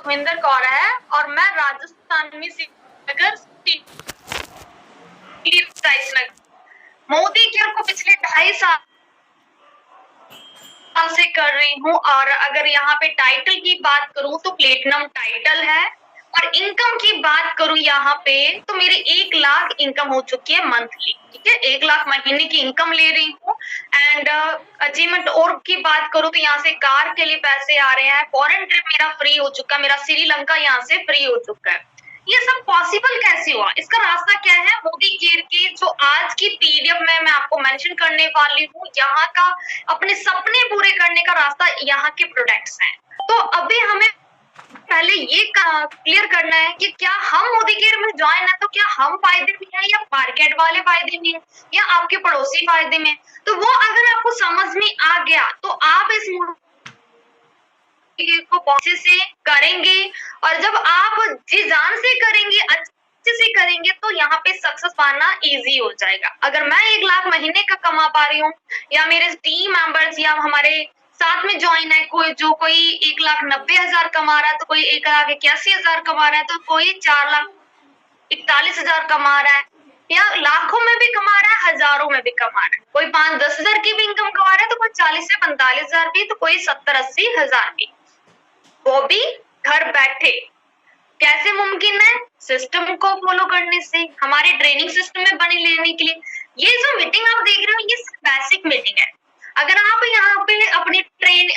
सुखविंदर कौर है और मैं राजस्थान में मोदी केयर को पिछले 2.5 साल से कर रही हूँ। और अगर यहाँ पे टाइटल की बात करूँ तो प्लेटिनम टाइटल है, और इनकम की बात करूँ यहाँ पे तो मेरे 1 लाख इनकम हो चुकी है मंथली। ठीक है, 1 लाख महीने की इनकम ले रही हूँ। एंड अचीवमेंट और की बात करूँ तो यहाँ से कार के लिए पैसे आ रहे हैं, फॉरेन ट्रिप मेरा फ्री हो चुका है, मेरा श्रीलंका यहाँ से फ्री हो चुका है। ये सब पॉसिबल कैसे हुआ, इसका रास्ता क्या है? मोदी केयर की जो आज की पीडीएफ में मैं आपको मेंशन करने वाली हूँ, यहाँ का अपने सपने पूरे करने का रास्ता यहाँ के प्रोडक्ट्स हैं। तो अभी हमें पहले ये क्लियर करना है कि क्या हम मोदी केयर में ज्वाइन है तो क्या हम फायदे में हैं या मार्केट वाले फायदे में या आपके पड़ोसी फायदे में। तो वो अगर आपको समझ में आ गया तो आप इस को अच्छे से करेंगे, और जब आप जी जान से करेंगे, अच्छे से करेंगे, तो यहाँ पे सक्सेस पाना इजी हो जाएगा। अगर मैं 1 लाख महीने का कमा पा रही हूँ, या मेरे टीम मेंबर्स या हमारे साथ में ज्वाइन है कोई 1,90,000 कमा रहा है, तो कोई 1,81,000 कमा रहा है, तो कोई 4,41,000 कमा रहा है, या लाखों में भी कमा रहा है, हजारों में भी कमा रहा है। कोई 5-10 हजार की भी इनकम कमा रहा है, तो कोई 40 से 45 हजार भी, तो कोई 70-80 हजार भी, वो भी घर बैठे। कैसे मुमकिन है? सिस्टम को फॉलो करने से, हमारे ट्रेनिंग सिस्टम में बने लेने के लिए। ये जो मीटिंग आप देख रहे हो, ये बेसिक मीटिंग है। अगर आप यहाँ पे अपनी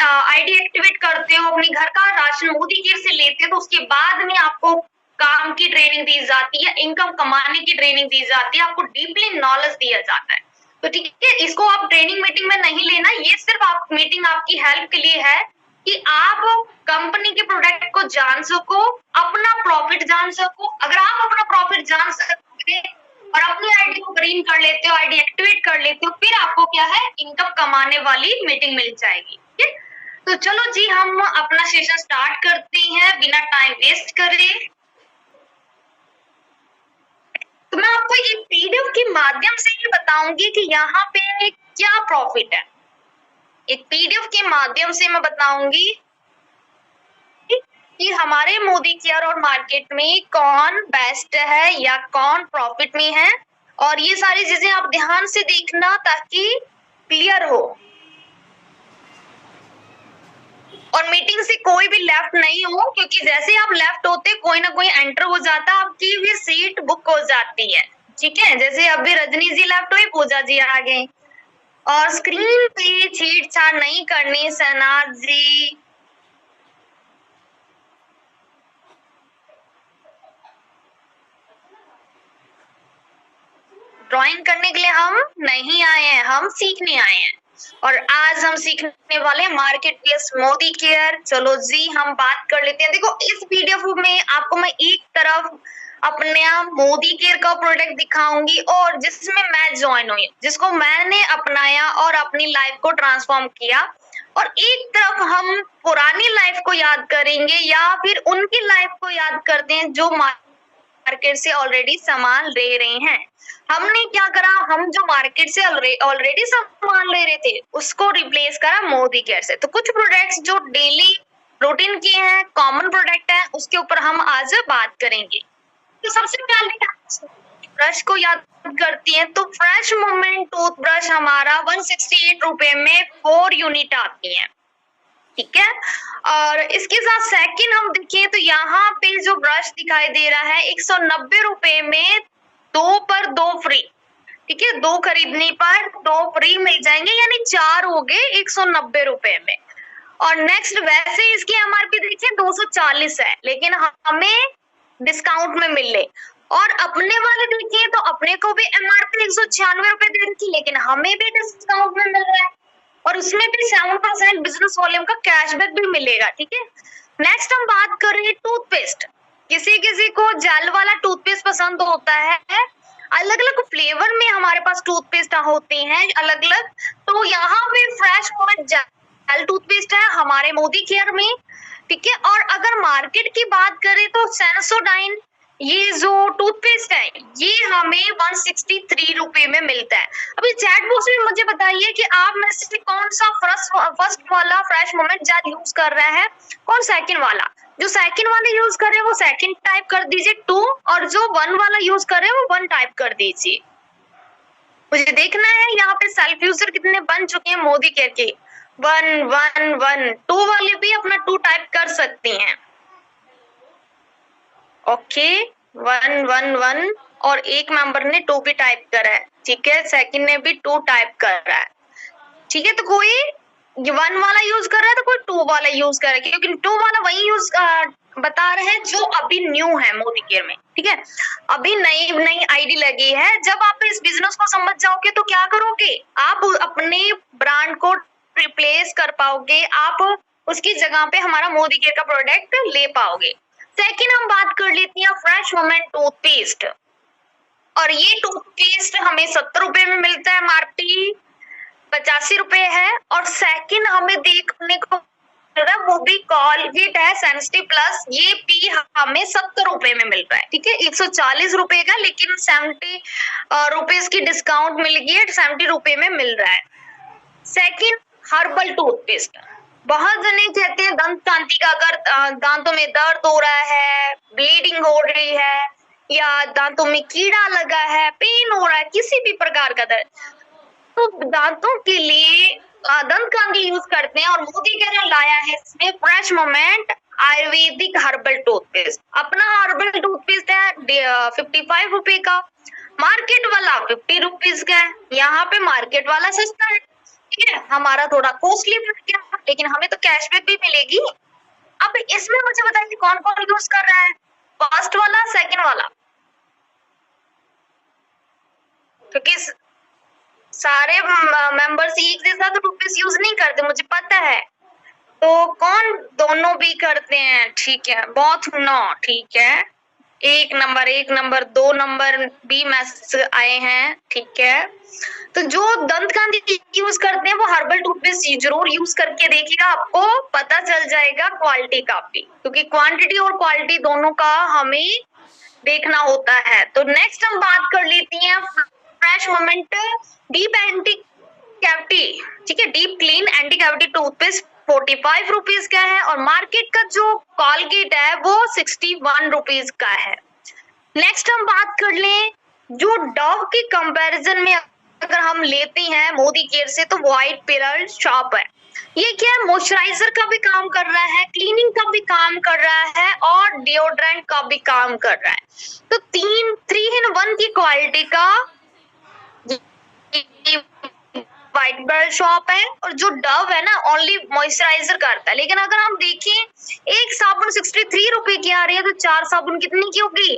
आईडी एक्टिवेट करते हो, अपनी घर का राशन मोदी केयर से लेते हो, तो उसके बाद में आपको काम की ट्रेनिंग दी जाती है, इनकम कमाने की ट्रेनिंग दी जाती है, आपको डीपली नॉलेज दिया जाता है। तो ठीक है, इसको आप ट्रेनिंग मीटिंग में नहीं लेना, ये सिर्फ आप मीटिंग आपकी हेल्प के लिए है कि आप कंपनी के प्रोडक्ट को जान सको, अपना प्रॉफिट जान सको। अगर आप अपना प्रॉफिट जान सकते और अपनी आईडी को ग्रीन कर लेते हो, आईडी एक्टिवेट कर लेते हो, फिर आपको क्या है, इनकम कमाने वाली मीटिंग मिल जाएगी। ठीक है, तो चलो जी, हम अपना सेशन स्टार्ट करते हैं बिना टाइम वेस्ट करे। तो मैं आपको ये पीडीएफ के माध्यम से ये बताऊंगी कि यहाँ पे क्या प्रॉफिट है। एक पीडीएफ के माध्यम से मैं बताऊंगी कि हमारे मोदी केयर और मार्केट में कौन बेस्ट है या कौन प्रॉफिट में है, और ये सारी चीजें आप ध्यान से देखना ताकि क्लियर हो, और मीटिंग से कोई भी लेफ्ट नहीं हो, क्योंकि जैसे आप लेफ्ट होते कोई ना कोई एंटर हो जाता, आपकी भी सीट बुक हो जाती है। ठीक है, जैसे अभी रजनी जी लेफ्ट हुई, पूजा जी आ गए, और स्क्रीन पे छेड़छाड़ नहीं करनी। सनाज जी, ड्राइंग करने के लिए हम नहीं आए हैं, हम सीखने आए हैं, और आज हम सीखने वाले हैं मार्केट प्लेस मोदी केयर। चलो जी, हम बात कर लेते हैं। देखो, इस पीडीएफ में आपको मैं एक तरफ अपने मोदी केयर का प्रोडक्ट दिखाऊंगी, और जिसमें मैं ज्वाइन हुई, जिसको मैंने अपनाया और अपनी लाइफ को ट्रांसफॉर्म किया, और एक तरफ हम पुरानी लाइफ को याद करेंगे, या फिर उनकी लाइफ को याद करते हैं जो मार्केट से ऑलरेडी सामान ले रहे हैं। हमने क्या करा, हम जो मार्केट से ऑलरेडी सामान ले रहे थे उसको रिप्लेस करा मोदी केयर से। तो कुछ प्रोडक्ट्स जो डेली रूटीन के हैं, कॉमन प्रोडक्ट है, उसके ऊपर हम आज बात करेंगे। तो सबसे पहले ब्रश को याद करती हैं, तो फ्रेश मूवमेंट टूथब्रश हमारा 168 रुपए में 4 यूनिट आती है। ठीक है, और इसके साथ सेकंड हम देखें तो यहाँ पे जो ब्रश दिखाई दे रहा है 190 रुपए में 2 पर 2 फ्री। ठीक है, 2 खरीदने पर 2 फ्री मिल जाएंगे, यानी 4 हो गए 190 रुपए में। और नेक्स्ट, वैसे इसकी एमआरपी देखिए 240 है, लेकिन हमें डिस्काउंट में मिल रहे। और अपने वाले देखिए तो अपने को भी एमआरपी 196 रुपए दे रही थी, लेकिन हमें भी डिस्काउंट में मिल रहा है, और उसमें भी 7% बिजनेस वॉल्यूम का कैशबैक भी मिलेगा। ठीक है, नेक्स्ट हम बात कर रहे हैं टूथपेस्ट। किसी किसी को जेल वाला टूथपेस्ट पसंद होता है, अलग अलग फ्लेवर में हमारे पास टूथपेस्ट होते हैं अलग अलग। तो यहाँ पे फ्रेश मूवमेंट जेल टूथपेस्ट है हमारे मोदी केयर में। ठीक है, और अगर मार्केट की बात करें तो सेंसोडाइन, ये जो टूथपेस्ट है, ये हमें 163 रुपए में मिलता है। अभी चैट बॉक्स में मुझे बताइए कि आप में से कौन सा फर्स्ट वाला फ्रेश मूवमेंट जेल यूज कर रहा है, कौन सेकंड वाला। जो सेकंड वाले यूज कर रहे हैं वो सेकंड टाइप कर दीजिए 2, और जो 1 वाला यूज कर रहे हैं वो 1 टाइप कर दीजिए। मुझे देखना है यहाँ पे सेल्फ यूजर कितने बन चुके हैं मोदी केयर के। 1 1 1। 2 वाले भी अपना 2 टाइप कर सकती हैं। ओके 1 1 1, और एक मेंबर ने 2 भी टाइप करा है। ठीक है, सेकंड ने भी 2 टाइप कर रहा है। ठीक है, तो कोई 1 वाला यूज कर रहा है तो कोई 2 वाला यूज कर रहा है, क्योंकि 2 वाला वही यूज बता रहे हैं जो अभी न्यू है मोदी केयर में। ठीक है, अभी नई नई आईडी लगी है। जब आप इस बिजनेस को समझ जाओगे तो क्या करोगे, आप अपने ब्रांड को रिप्लेस कर पाओगे, आप उसकी जगह पे हमारा मोदी केयर का प्रोडक्ट ले पाओगे। सेकंड हम बात कर लेते हैं फ्रेश मोमेंट टूथपेस्ट, और ये टूथपेस्ट हमें 70 रुपए में मिलता है, एमआरपी 85 रुपए है। और सेकंड हमें देखने को मिल रहा है वो भी कॉलगेट है सेंसिटिव प्लस, ये भी हमें 70 रुपए में मिल रहा है। ठीक है, 140 रुपए का, लेकिन 70 रुपीज की डिस्काउंट मिल गई है, 70 रुपए में मिल रहा है। सेकंड हर्बल टूथपेस्ट, बहुत जने कहते हैं दंत कांति का अगर दांतों में दर्द हो रहा है, ब्लीडिंग हो रही है, या दांतों में कीड़ा लगा है, पेन हो रहा है, किसी भी प्रकार का दर्द, तो दांतों के लिए दंत कांति यूज करते हैं, और मोदी केयर लाया है इसमें fresh moment Ayurvedic herbal toothpaste. अपना हर्बल टूथपेस्ट है 55 रुपए का, मार्केट वाला 50 रुपीज का है। यहाँ पे मार्केट वाला सस्ता है, ठीक है, हमारा थोड़ा कॉस्टली पड़ गया, लेकिन हमें तो कैशबैक भी मिलेगी। अब इसमें मुझे बताइए कौन कौन यूज कर रहा है, फर्स्ट वाला सेकंड वाला, क्योंकि सारे मेंबर्स एक जैसा तो टूथपेस्ट यूज नहीं करते, मुझे पता है। तो कौन दोनों भी करते हैं, ठीक है, बहुत नो, ठीक है, 1 नंबर 2 नंबर भी मैसेज आए हैं। ठीक है, तो जो दंत कांति यूज करते हैं वो हर्बल टूथपेस्ट जरूर यूज करके देखिएगा, आपको पता चल जाएगा क्वालिटी का भी, क्योंकि क्वांटिटी और क्वालिटी दोनों का हमें देखना होता है। तो नेक्स्ट हम बात कर लेती हैं fresh moment deep anti cavity. ठीक है, deep clean anti cavity toothpaste 45 rupees का है, और मार्केट का जो कॉलगेट है वो 61 रुपीज का है। नेक्स्ट हम बात कर लें जो डव के कंपैरिजन में अगर हम लेते हैं मोदी केयर से, तो व्हाइट पिलर शॉप है। ये क्या है, मॉइस्चराइजर का भी काम कर रहा है, क्लीनिंग का भी काम कर रहा है, और डिओड्रेंट का भी काम कर रहा है। तो 3 in 1 की क्वालिटी का व्हाइट पिलर शॉप है, और जो डव है ना ओनली मॉइस्चराइजर करता है। लेकिन अगर हम देखें एक साबुन 63 रुपए की आ रही है, तो 4 साबुन कितनी की होगी,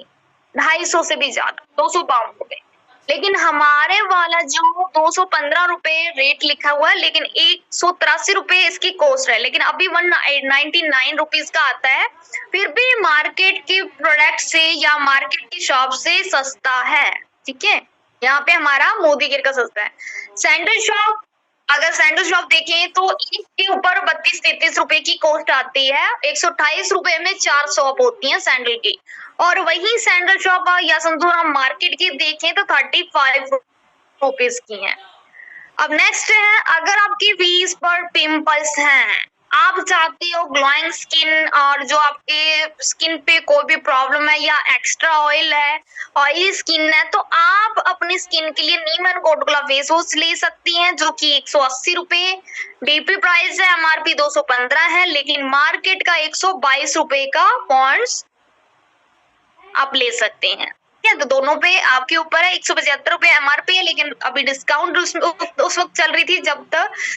250 से भी ज्यादा, 252 रुपए। लेकिन हमारे वाला जो 215 रुपए रेट लिखा हुआ है, लेकिन 183 रुपए इसकी कॉस्ट है, लेकिन अभी 199 रुपीज का आता है, फिर भी मार्केट के प्रोडक्ट से या मार्केट की शॉप से सस्ता है। ठीक है, यहाँ पे हमारा मोदी केयर का सस्ता है। सैंडल शॉप, अगर सैंडल शॉप देखें तो एक के ऊपर 32-33 रुपए की कॉस्ट आती है, 128 रुपए में 4 शॉप होती हैं सैंडल की, और वही सैंडल शॉप या समझो हम मार्केट की देखें तो 35 रुपीज की है। अब नेक्स्ट है, अगर आपकी फेस पर पिंपल्स हैं, आप चाहते हो ग्लोइंग स्किन, और जो आपके स्किन पे कोई भी प्रॉब्लम है या एक्स्ट्रा ऑयल है, ऑयली स्किन है, तो आप अपनी स्किन के लिए नीम एंड कोटकोला फेस वॉश ले सकती हैं, जो कि 180 रुपए डीपी प्राइस है, एमआरपी 215 है, लेकिन मार्केट का 122 रुपए का पॉन्ड्स आप ले सकते हैं। ठीक है, तो दोनों पे आपके ऊपर है। 175 रुपए एमआरपी है, लेकिन अभी डिस्काउंट उस वक्त चल रही थी जब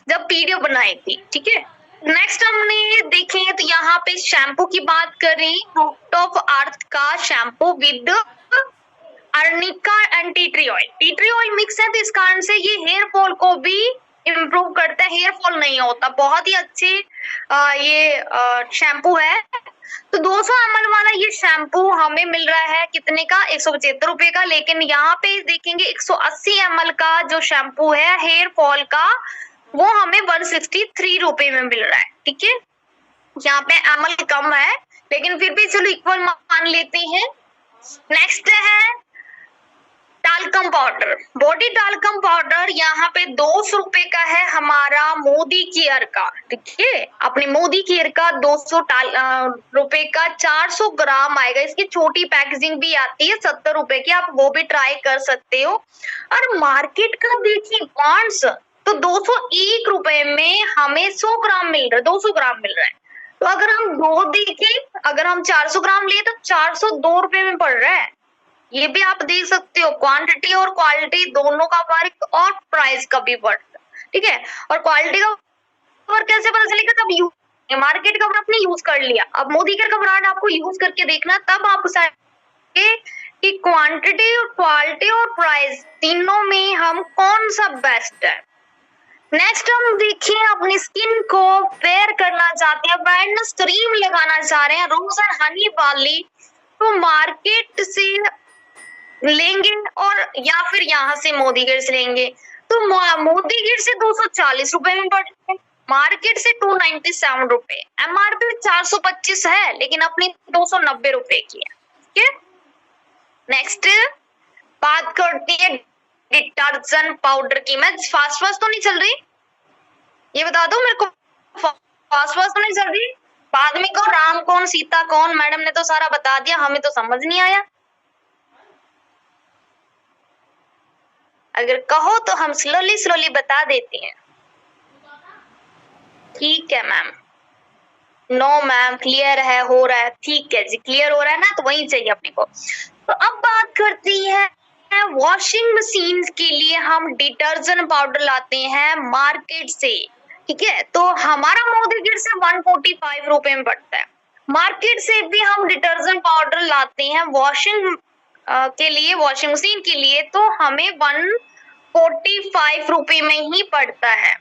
पीडीएफ बनाई थी। ठीक है, नेक्स्ट हमने देखे तो यहाँ पे शैम्पू की बात करें, रूट ऑफ अर्थ का shampoo with arnica and tea tree oil. Tea tree oil mix है, तो इस कारण से ये हेयर फॉल को भी इम्प्रूव करता है, हेयर फॉल नहीं होता। बहुत ही अच्छे ये शैम्पू है। तो 200 ml वाला ये शैम्पू हमें मिल रहा है कितने का, 175 रुपए का, लेकिन यहाँ पे देखेंगे 180 ml का जो शैम्पू है हेयर फॉल का, वो हमें 163 रुपए में मिल रहा है। ठीक है, यहाँ पे ml कम है, लेकिन फिर भी चलो इक्वल मान लेते हैं। नेक्स्ट है talcum powder, body talcum powder यहाँ पे 200 रुपए का है हमारा मोदी केयर का, ठीक है। अपने मोदी केयर का 200 रुपए का 400 ग्राम आएगा। इसकी छोटी पैकेजिंग भी आती है 70 रुपए की, आप वो भी ट्राई कर सकते हो। और मार्केट का देखिए पॉन्ड्स, तो 201 रुपए में हमें 100 ग्राम मिल रहा है, 200 ग्राम मिल रहा है। तो अगर हम दो देखें, अगर हम 400 ग्राम लिए तो 402 रुपए में पड़ रहा है। ये भी आप देख सकते हो, क्वांटिटी और क्वालिटी दोनों का फर्क और प्राइस का भी फर्क, ठीक है। और क्वालिटी का फर्क कैसे पता चलेगा, तब मार्केट का आपने यूज कर लिया, अब मोदी केयर का ब्रांड आपको यूज करके देखना, तब आप कि क्वांटिटी और क्वालिटी और प्राइस तीनों में हम कौन सा बेस्ट है। नेक्स्ट हम देखिए अपनी स्किन को फेयर करना चाहते हैं, ब्राइटनेस क्रीम लगाना चाह रहे हैं रोज एंड हनी वाली, तो मार्केट से लेंगे और या फिर यहाँ से मोदी केयर से लेंगे, तो मोदी केयर से 240 रुपए में पड़ते हैं, मार्केट से 297 रुपए, एमआरपी 425 है लेकिन अपनी 290 रुपए की है, ठीक है। नेक्स्ट बात करते हैं डिटर्जेंट पाउडर की। मैं फास्ट तो नहीं चल रही, ये बता दो मेरे को, फास्ट तो नहीं चल रही। बाद में कौन राम कौन सीता कौन, मैडम ने तो सारा बता दिया, हमें तो समझ नहीं आया। अगर कहो तो हम स्लोली बता देते हैं। ठीक है मैम, नो मैम क्लियर है, हो रहा है, ठीक है जी, क्लियर हो रहा है ना, तो वही चाहिए अपने को। तो अब बात करती है वॉशिंग मशीन के लिए हम डिटर्जेंट पाउडर लाते हैं मार्केट से, ठीक है। तो हमारा मोदी केयर से 145 रुपए में पड़ता है, मार्केट से भी हम डिटर्जेंट पाउडर लाते हैं वॉशिंग के लिए, वॉशिंग मशीन के लिए, तो हमें 145 रुपए में ही पड़ता है।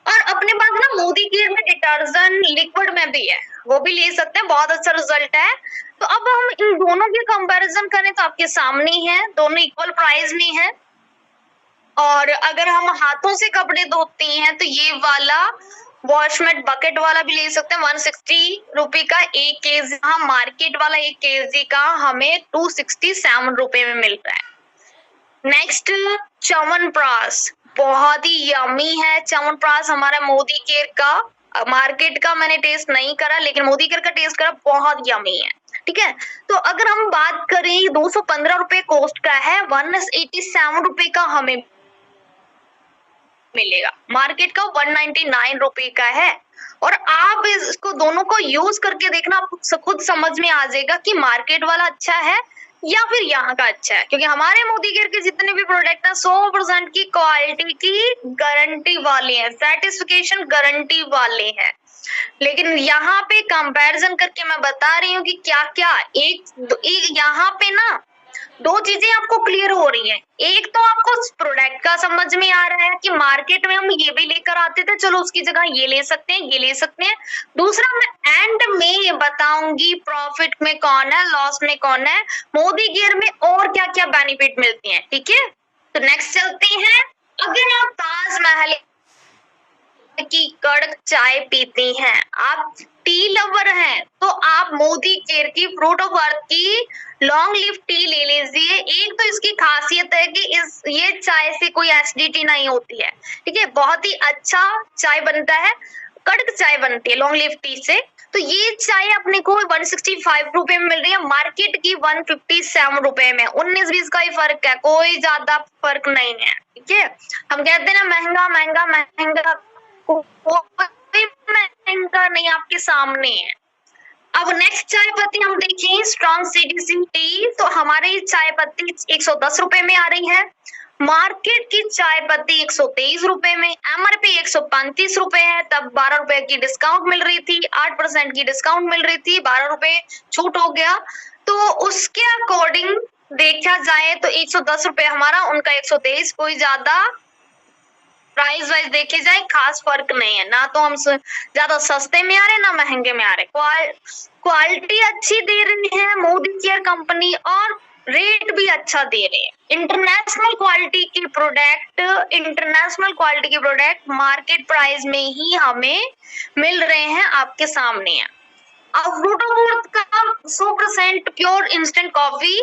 और अपने पास ना मोदी केयर में डिटर्जेंट लिक्विड में भी है, वो भी ले सकते हैं, बहुत अच्छा रिजल्ट है। तो अब हम इन दोनों की कंपैरिजन करें तो आपके सामने ही है, दोनों इक्वल प्राइस में है। और अगर हम हाथों से कपड़े धोते हैं तो ये वाला वॉशमेट बकेट वाला भी ले सकते हैं, 160 रुपए का 1 केजी, हाँ मार्केट वाला 1 केजी का हमें 267 रुपए में मिल रहा है। नेक्स्ट च्यवनप्राश, बहुत ही यमी है च्यवनप्राश हमारा मोदी केयर का, मार्केट का मैंने टेस्ट नहीं करा लेकिन मोदी केयर का टेस्ट करा, बहुत यमी है, ठीक है। तो अगर हम बात करें 215 रुपए कॉस्ट का है, 187 रुपए का हमें मिलेगा, मार्केट का 199 रुपए का है। और आप इसको दोनों को यूज करके देखना, आपको खुद समझ में आ जाएगा कि मार्केट वाला अच्छा है या फिर यहाँ का अच्छा है, क्योंकि हमारे मोदी केयर के जितने भी प्रोडक्ट हैं 100% की क्वालिटी की गारंटी वाले हैं, सर्टिफिकेशन गारंटी वाले हैं। लेकिन यहाँ पे कंपैरिजन करके मैं बता रही हूँ कि क्या क्या एक यहाँ पे ना दो चीजें आपको क्लियर हो रही हैं। एक तो आपको प्रोडक्ट का समझ में आ रहा है कि मार्केट में हम ये भी लेकर आते थे, चलो उसकी जगह ये ले सकते हैं, ये ले सकते हैं। दूसरा मैं एंड में ये बताऊंगी प्रॉफिट में कौन है, लॉस में कौन है, मोदी केयर में और क्या क्या बेनिफिट मिलती हैं, ठीक है। तो नेक्स्ट चलते हैं। अगर आप ताजमहल की कड़क चाय पीती हैं, आप टी लवर हैं, तो आप मोदी केयर की फ्रूट ऑफ अर्थ की लॉन्ग लीफ टी ले लीजिए। एक तो इसकी खासियत है कि ये चाय से कोई एसिडिटी नहीं होती है, ठीक है, बहुत ही अच्छा चाय बनता है, कड़क चाय बनती है लॉन्ग लीफ टी से। तो ये चाय अपने को 165 रुपए में मिल रही है, मार्केट की 157 रुपए में, 19-20 का ही फर्क है, कोई ज्यादा फर्क नहीं है, ठीक है। हम कहते हैं ना महंगा महंगा महंगा, कोई महंगा नहीं, आपके सामने है। अब नेक्स्ट चाय पत्ती हम देखें, स्ट्रॉन्ग सीडीसी टी, तो हमारी चाय पत्ती 110 रुपए में आ रही है, मार्केट की चाय पत्ती 123 रुपए में, एमआरपी 135 रुपए है, तब 12 रुपए की डिस्काउंट मिल रही थी, 8% की डिस्काउंट मिल रही थी, 12 रुपए छूट हो गया। तो उसके अकॉर्डिंग देखा जाए तो 110 रुपए हमारा, उनका 123, कोई ज्यादा प्राइस वाइज देखे जाए खास फर्क नहीं है, ना तो हम ज्यादा सस्ते में आ रहे ना महंगे में आ रहे, क्वालिटी अच्छी दे रही है मोदी केयर कंपनी और रेट भी अच्छा दे रहे हैं। इंटरनेशनल क्वालिटी की प्रोडक्ट मार्केट प्राइस में ही हमें मिल रहे हैं, आपके सामने है। अब फ्रूट ऑफ अर्थ का 100% प्योर इंस्टेंट कॉफी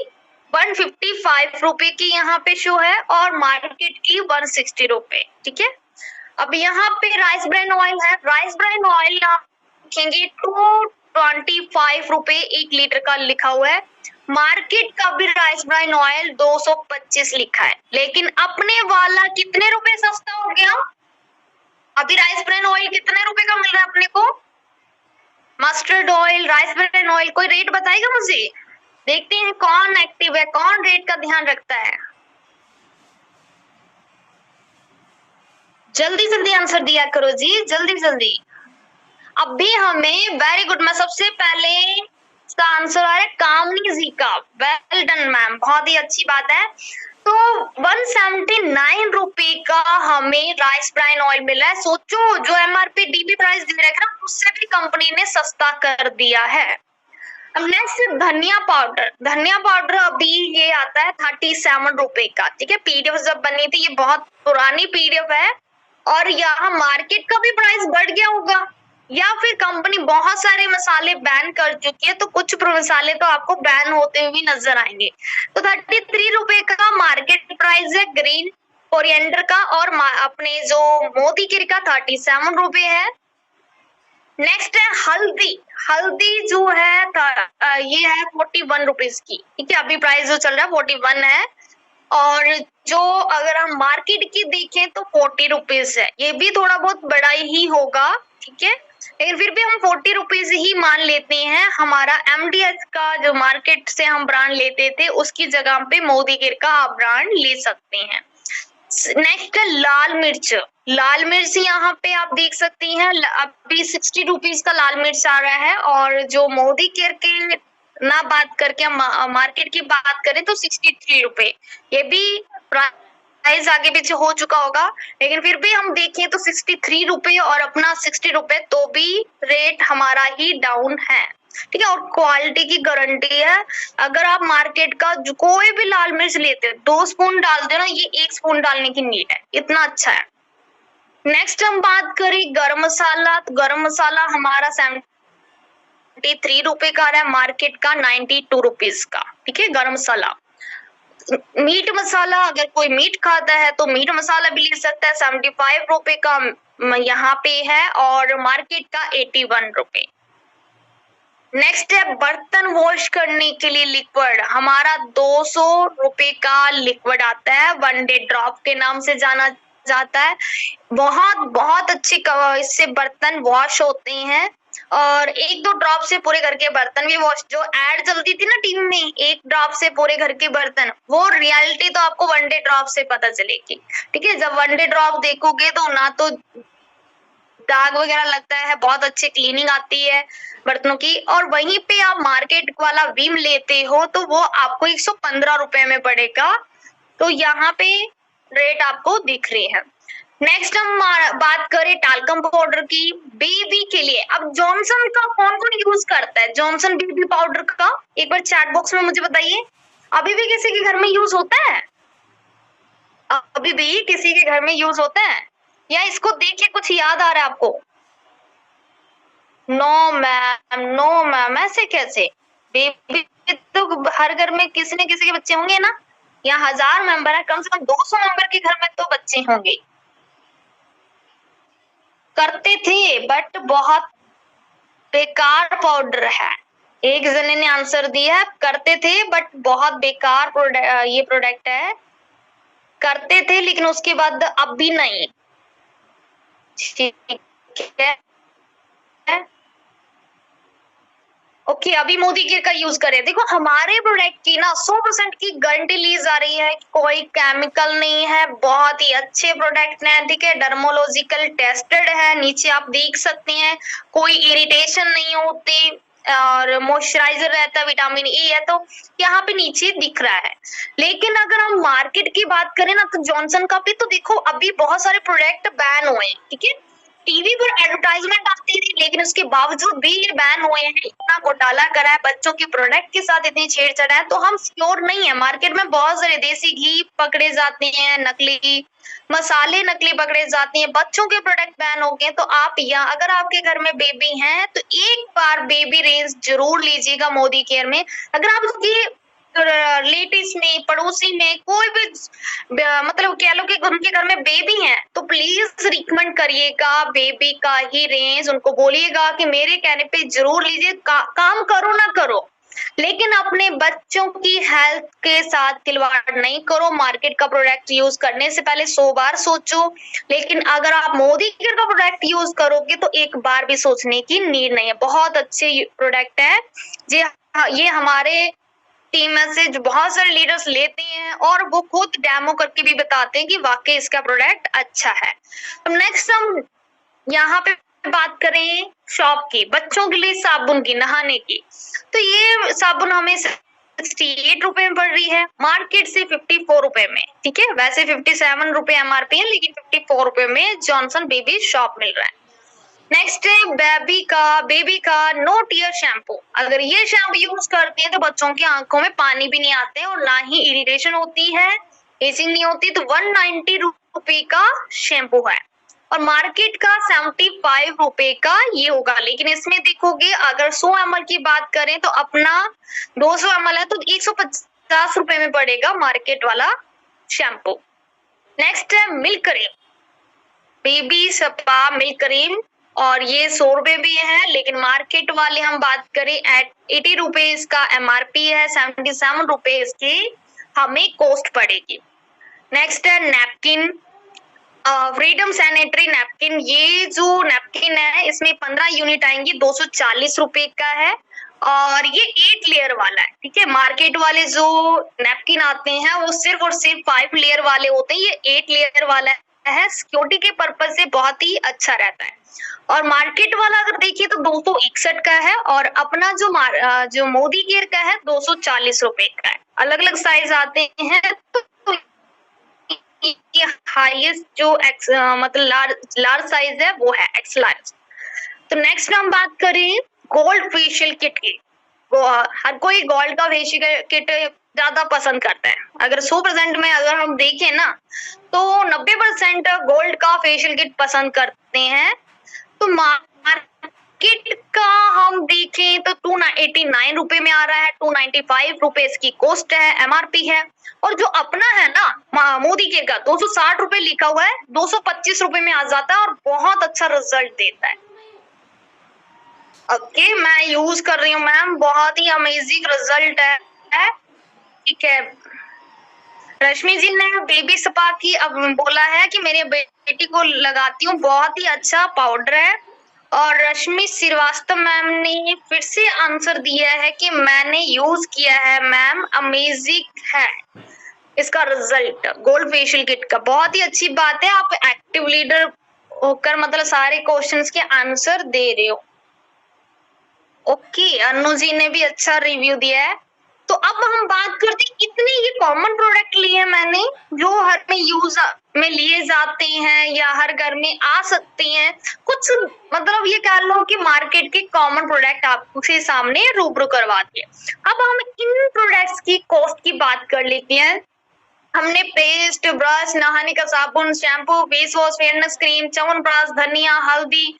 155 रुपए की यहाँ पे शो है और मार्केट की 160 रुपए। ठीक है, अब यहाँ पे राइस ब्रान ऑयल है, राइस ब्रान ऑयल आप देखेंगे 225 रुपए 1 लीटर का लिखा हुआ है। मार्केट का भी राइस ब्रान ऑयल 225 लिखा है, लेकिन अपने वाला कितने रुपए सस्ता हो गया। अभी राइस ब्रान ऑयल कितने रुपए का मिल रहा है अपने को। Mustard oil, rice bran oil, कोई रेट बताएगा मुझे। देखते हैं कौन एक्टिव है, कौन रेट का ध्यान रखता है। जल्दी जल्दी आंसर दिया करो जी, जल्दी जल्दी। अभी हमें वेरी गुड, मैं सबसे पहले इसका आंसर आ रहा है कामनी जी का। वेल डन मैम, बहुत ही अच्छी बात है। तो 179 रुपए का हमें राइस ब्रान ऑयल मिला है। सोचो, जो एमआरपी डीपी प्राइस दे रखा है उससे भी कंपनी ने सस्ता कर दिया है। अब नेक्स्ट धनिया पाउडर, धनिया पाउडर अभी ये आता है 37 रुपए का। ठीक है, पीडीएफ जब बनी थी, ये बहुत पुरानी पीडीएफ है और यहाँ मार्केट का भी प्राइस बढ़ गया होगा या फिर कंपनी बहुत सारे मसाले बैन कर चुकी है, तो कुछ मसाले तो आपको बैन होते हुए भी नजर आएंगे। तो 33 रुपए का मार्केट प्राइस है ग्रीन कोरिएंडर का और अपने जो मोदी गिर का 37 रुपए है। नेक्स्ट है हल्दी, हल्दी जो है ये है 41 रुपीज की। ठीक है, अभी प्राइस जो चल रहा है 41 है और जो अगर हम मार्केट की देखें तो 40 रुपीज है। ये भी थोड़ा बहुत बड़ा ही होगा, ठीक है, लेकिन फिर भी हम 40 रुपीज ही मान लेते हैं। हमारा एमडीएच का जो मार्केट से हम ब्रांड लेते थे उसकी जगह पे मोदी गिर का आप ब्रांड ले सकते हैं। नेक्स्ट है लाल मिर्च, लाल मिर्च यहाँ पे आप देख सकते हैं अभी 60 रुपीज का लाल मिर्च आ रहा है और जो मोदी केयर के ना बात करके हम मार्केट की बात करें तो 63 रुपए। ये भी प्राइस आगे पीछे हो चुका होगा, लेकिन फिर भी हम देखें तो 63 रुपए और अपना 60 रुपए, तो भी रेट हमारा ही डाउन है। ठीक है, और क्वालिटी की गारंटी है। अगर आप मार्केट का जो कोई भी लाल मिर्च लेते हो 2 स्पून डाल दो ना, ये 1 स्पून डालने की नीड है, इतना अच्छा है। नेक्स्ट हम बात करें गरम मसाला, तो गरम मसाला हमारा 73 रुपए का आ रहा है, मार्केट का 92 रुपीज का। ठीक है, गरम मसाला। मीट मसाला, अगर कोई मीट खाता है तो मीट मसाला भी ले सकता है, 75 रुपए का यहाँ पे है और मार्केट का 81 रुपए। नेक्स्ट है बर्तन वॉश करने के लिए लिक्विड, हमारा 200 रुपए का लिक्विड आता है, 1 डे ड्रॉप के नाम से जाना जाता है। बहुत बहुत अच्छी इससे बर्तन वॉश होते हैं और 1-2 ड्रॉप से पूरे घर के बर्तन भी वॉश। जो एड चलती थी ना टीवी में 1 ड्रॉप से पूरे घर के बर्तन, वो रियलिटी तो आपको 1 डे ड्रॉप से पता चलेगी। ठीक है, जब 1 डे ड्रॉप देखोगे तो ना तो दाग वगैरह लगता है, बहुत अच्छी क्लीनिंग आती है बर्तनों की। और वहीं पे आप मार्केट वाला विम लेते हो तो वो आपको 115 रुपए में पड़ेगा। तो यहाँ पे रेट आपको दिख रही है। नेक्स्ट हम बात करें टाल्कम पाउडर की बेबी के लिए। अब जॉनसन का कौन कौन यूज करता है, जॉनसन बेबी पाउडर का एक बार चैट बॉक्स में मुझे बताइए। अभी भी किसी के घर में यूज होता है, अभी भी किसी के घर में यूज होता है या इसको देख के कुछ याद आ रहा है आपको। नो मैम, नो मैम, ऐसे कैसे। बेबी तो हर घर में किसी न किसी के बच्चे होंगे ना, यहाँ 1000 मेंबर है, कम से कम 200 मेंबर के घर में तो बच्चे होंगे। करते थे बट बहुत बेकार पाउडर है, एक जने ने आंसर दिया, करते थे बट बहुत बेकार ये प्रोडक्ट है। करते थे लेकिन उसके बाद अब भी नहीं। ठीक है, ओके, अभी मोदी केयर का यूज करें। देखो हमारे प्रोडक्ट की ना 100% की गारंटी ली जा रही है, कोई केमिकल नहीं है, बहुत ही अच्छे प्रोडक्ट हैं। ठीक है, डर्मोलॉजिकल टेस्टेड है, नीचे आप देख सकते हैं, कोई इरिटेशन नहीं होती और मॉइस्चराइजर रहता है, विटामिन ई है, तो यहाँ पे नीचे दिख रहा है। लेकिन अगर हम मार्केट की बात करें ना तो जॉनसन का भी तो देखो अभी बहुत सारे प्रोडक्ट बैन हुए हैं। ठीक है, टीवी पर एडवर्टाइजमेंट आती थी लेकिन उसके बावजूद भी ये बैन हुए हैं। इतना घोटाला करा है, बच्चों के प्रोडक्ट के साथ इतनी छेड़छाड़ है, तो हम श्योर नहीं है। मार्केट में बहुत सारे देसी घी पकड़े जाते हैं, नकली मसाले नकली पकड़े जाते हैं, बच्चों के प्रोडक्ट बैन हो गए। तो आप या अगर आपके घर में बेबी हैं तो एक बार बेबी रेंज जरूर लीजिएगा मोदी केयर में। अगर आप उसकी रिलेटिव्स में, पड़ोसी में कोई भी मतलब कह लो कि उनके घर में बेबी है तो प्लीज रिकमेंड करिएगा बेबी का ही रेंज, उनको बोलिएगा कि मेरे कहने पे जरूर लीजिए, काम करो ना करो लेकिन अपने बच्चों की हेल्थ के साथ खिलवाड़ नहीं करो। मार्केट का प्रोडक्ट यूज करने से पहले 100 बार सोचो, लेकिन अगर आप मोदी केयर का प्रोडक्ट यूज करोगे तो एक बार भी सोचने की नीड नहीं है। बहुत अच्छे प्रोडक्ट है ये हमारे टीम में से जो बहुत सारे लीडर्स लेते हैं और वो खुद डेमो करके भी बताते हैं कि वाकई इसका प्रोडक्ट अच्छा है। तो नेक्स्ट हम यहाँ पे बात करें शॉप की, बच्चों के लिए साबुन की, नहाने की। तो ये साबुन हमें 68 रुपए में पड़ रही है, मार्केट से 54 रुपए में। ठीक है, वैसे 57 रुपए एमआरपी है लेकिन 54 रुपए में जॉनसन बेबी शॉप मिल रहा है। नेक्स्ट है बेबी का नो टीयर शैम्पू। अगर ये शैम्पू यूज करते हैं तो बच्चों की आंखों में पानी भी नहीं आते और ना ही इरिटेशन होती है, एजिंग नहीं होती। तो 190 रुपए का शैम्पू है और मार्केट का 75 रुपए का ये होगा। लेकिन इसमें देखोगे अगर 100 ml की बात करें तो अपना 200 ml है तो 150 रुपए में पड़ेगा मार्केट वाला शैम्पू। नेक्स्ट है milk cream, baby spa milk cream, और ये 100 रुपए भी है लेकिन मार्केट वाले हम बात करें 80 रुपए इसका एमआरपी है, 77 रुपए इसकी हमें कॉस्ट पड़ेगी। नेक्स्ट है नैपकिन, फ्रीडम सैनिटरी नैपकिन। ये जो नैपकिन है इसमें 15 यूनिट आएंगी, 240 रुपए का है और ये 8 लेयर वाला है। ठीक है, मार्केट वाले जो नैपकिन आते हैं वो सिर्फ और सिर्फ 5 लेयर वाले होते हैं, ये 8 लेयर वाला है। सिक्योरिटी के पर्पज से बहुत ही अच्छा रहता है। और मार्केट वाला अगर देखिए तो 261 का है और अपना जो मोदी केयर का है 240 रुपए का है। अलग अलग साइज आते हैं तो ये हाईएस्ट जो मतलब लार्ज साइज है वो है एक्स लार्ज। तो नेक्स्ट हम बात करें गोल्ड फेशियल किट की। हर कोई गोल्ड का फेशियल किट ज्यादा पसंद करता है। अगर 100% में अगर हम देखें ना तो 90% गोल्ड का फेशियल किट पसंद करते हैं। तो मार्केट का हम देखें तो 289 रुपए में आ रहा है, 295 रुपए इसकी कॉस्ट है, एमआरपी है। और जो अपना है ना मोदी केयर का 260 रुपए लिखा हुआ है, 225 रुपए में आ जाता है और बहुत अच्छा रिजल्ट देता है। ओके, मैं यूज कर रही हूँ मैम, बहुत ही अमेजिंग रिजल्ट है। ठीक है, रश्मि जी ने बेबी स्पा की अब बोला है कि मेरी बेटी को लगाती हूँ, बहुत ही अच्छा पाउडर है। और रश्मि श्रीवास्तव मैम ने फिर से आंसर दिया है कि मैंने यूज किया है मैम, अमेजिंग है इसका रिजल्ट गोल्ड फेशियल किट का। बहुत ही अच्छी बात है, आप एक्टिव लीडर होकर मतलब सारे क्वेश्चंस के आंसर दे रहे हो। ओके, अनु जी ने भी अच्छा रिव्यू दिया है। तो अब हम बात करते हैं, इतने ये कॉमन प्रोडक्ट लिए मैंने जो हर में यूज में लिए जाते हैं या हर घर में आ सकते हैं। कुछ मतलब ये कह लो कि मार्केट के कॉमन प्रोडक्ट आपके सामने रूबरू करवा दिए। अब हम इन प्रोडक्ट्स की कॉस्ट की बात कर लेते हैं। हमने पेस्ट, ब्रश, नहाने का साबुन, shampoo, face wash, fairness cream, chyawanprash, धनिया, हल्दी,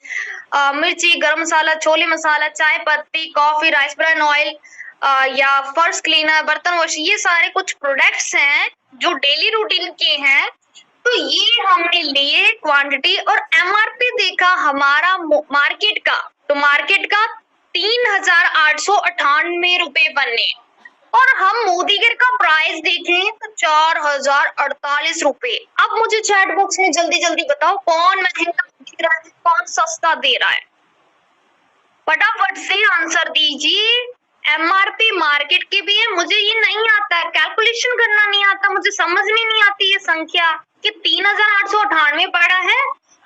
मिर्ची, गरम मसाला, छोले मसाला, चाय पत्ती, कॉफी, राइस ब्रान ऑयल या फर्श क्लीनर, बर्तन वॉश, ये सारे कुछ प्रोडक्ट्स हैं जो डेली रूटीन के हैं। तो ये हमने लिए क्वांटिटी और एमआरपी देखा हमारा मार्केट का, तो मार्केट का 3898 रुपए बने और हम मोदी केयर का प्राइस देखें तो 4048 रुपए। अब मुझे चैट बॉक्स में जल्दी जल्दी बताओ कौन महंगा दे रहा है, कौन सस्ता दे रहा है, फटाफट से आंसर दीजिए। एमआरपी मार्केट के भी है, मुझे ये नहीं आता है, कैलकुलेशन करना नहीं आता, मुझे समझ में नहीं आती ये संख्या कि 3898 पड़ा है